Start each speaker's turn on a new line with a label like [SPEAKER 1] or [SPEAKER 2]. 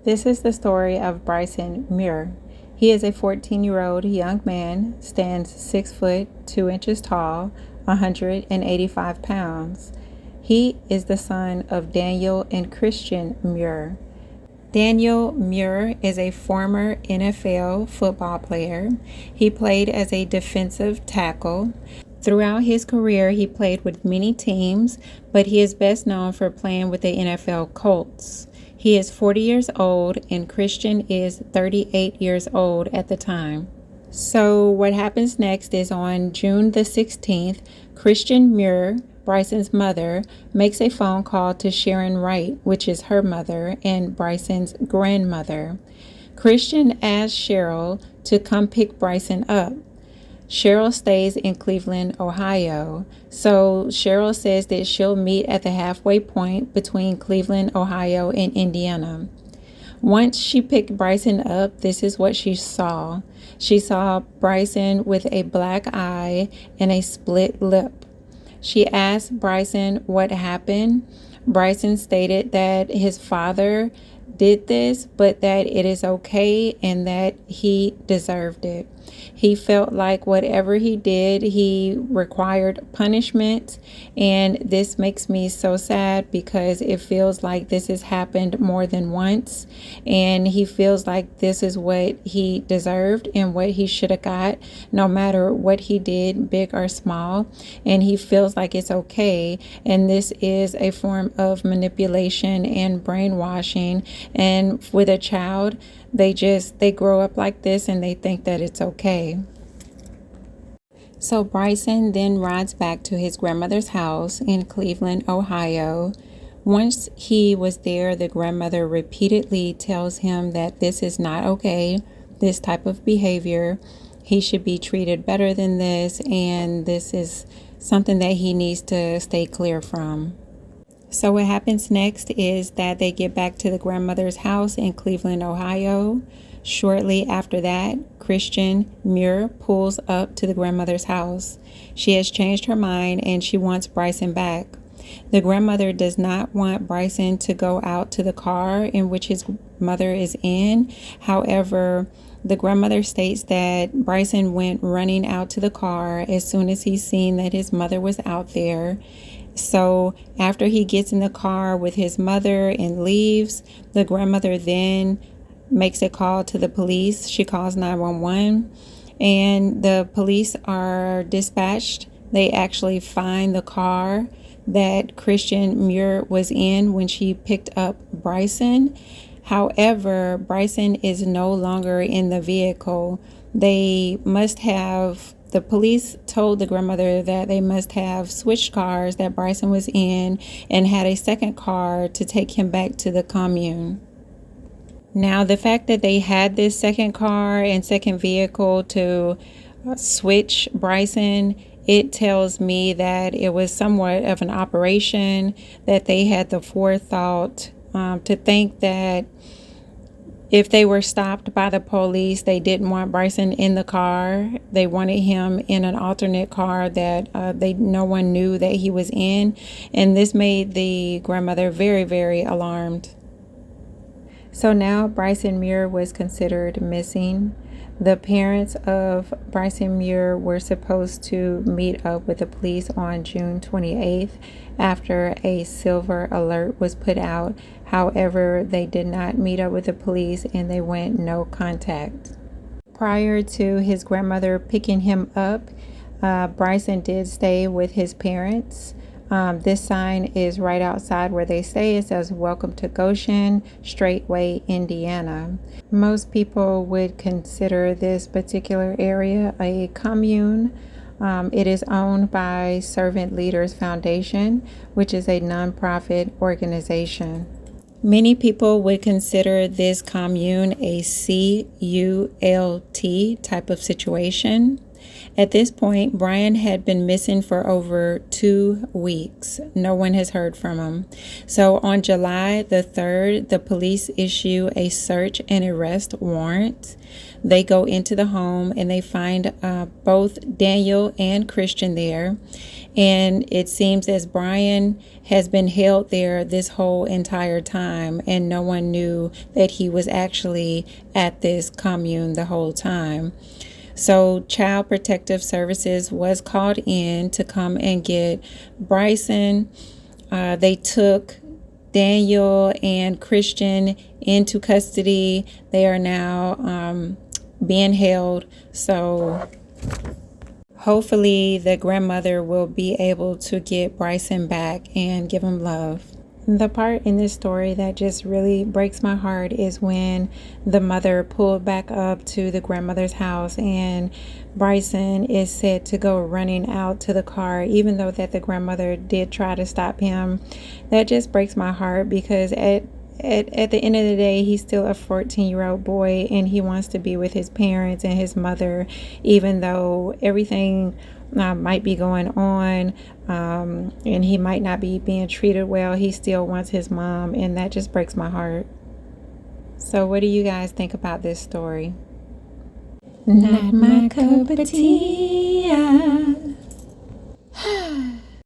[SPEAKER 1] This is the story of Bryson Mir. He is a 14-year-old young man, stands 6 foot 2 inches tall, 185 pounds. He is the son of Daniel and Kristen Muir. Daniel Muir is a former NFL football player. He played as a defensive tackle. Throughout his career, he played with many teams, but he is best known for playing with the NFL Colts. He is 40 years old, and Kristen is 38 years old at the time. So what happens next is on June the 16th, Kristen Muir, Bryson's mother, makes a phone call to Sharon Wright, which is her mother and Bryson's grandmother. Kristen asks Cheryl to come pick Bryson up. Cheryl stays in Cleveland, Ohio. So Cheryl says that she'll meet at the halfway point between Cleveland, Ohio, and Indiana. Once she picked Bryson up, this is what she saw. She saw Bryson with a black eye and a split lip. She asked Bryson what happened. Bryson stated that his father did this, but that it is okay and that he deserved it. He felt like whatever he did, he required punishment, and this makes me so sad because it feels like this has happened more than once, and he feels like this is what he deserved and what he should have got, no matter what he did, big or small, and he feels like it's okay, and this is a form of manipulation and brainwashing, and with a child, they grow up like this and they think that it's okay. So Bryson then rides back to his grandmother's house in Cleveland, Ohio. Once he was there, the grandmother repeatedly tells him that this is not okay, this type of behavior. He should be treated better than this, and this is something that he needs to stay clear from. So what happens next is that they get back to the grandmother's house in Cleveland, Ohio. Shortly after that, Kristen Muir pulls up to the grandmother's house. She has changed her mind and she wants Bryson back. The grandmother does not want Bryson to go out to the car in which his mother is in. However, the grandmother states that Bryson went running out to the car as soon as he seen that his mother was out there. So after he gets in the car with his mother and leaves, the grandmother then makes a call to the police. She calls 911 and the police are dispatched. They actually find the car that Kristen Muir was in when she picked up Bryson. However, Bryson is no longer in the vehicle. The police told the grandmother that they must have switched cars that Bryson was in and had a second car to take him back to the commune. Now, the fact that they had this second car and second vehicle to switch Bryson, it tells me that it was somewhat of an operation, that they had the forethought to think that if they were stopped by the police, they didn't want Bryson in the car. They wanted him in an alternate car that no one knew that he was in. And this made the grandmother very, very alarmed. So now Bryson Mir was considered missing. The parents of Bryson Muir were supposed to meet up with the police on June 28th after a silver alert was put out. However, they did not meet up with the police and they went no contact. Prior to his grandmother picking him up, Bryson did stay with his parents. This sign is right outside where they stay. It says, "Welcome to Goshen, Straightway, Indiana." Most people would consider this particular area a commune. It is owned by Servant Leaders Foundation, which is a nonprofit organization. Many people would consider this commune a CULT type of situation. At this point, Brian had been missing for over 2 weeks. No one has heard from him. So on July the 3rd, the police issue a search and arrest warrant. They go into the home and they find both Daniel and Kristen there. And it seems as Brian has been held there this whole entire time, and no one knew that he was actually at this commune the whole time. So Child Protective Services was called in to come and get Bryson. They took Daniel and Kristen into custody. They are now being held. So hopefully the grandmother will be able to get Bryson back and give him love. The part in this story that just really breaks my heart is when the mother pulled back up to the grandmother's house and Bryson is said to go running out to the car, even though that the grandmother did try to stop him. That just breaks my heart because at the end of the day, he's still a 14-year-old boy and he wants to be with his parents and his mother, even though everything might be going on and he might not be being treated well. He still wants his mom, and that just breaks my heart. So what do you guys think about this story?
[SPEAKER 2] Not my cup of tea.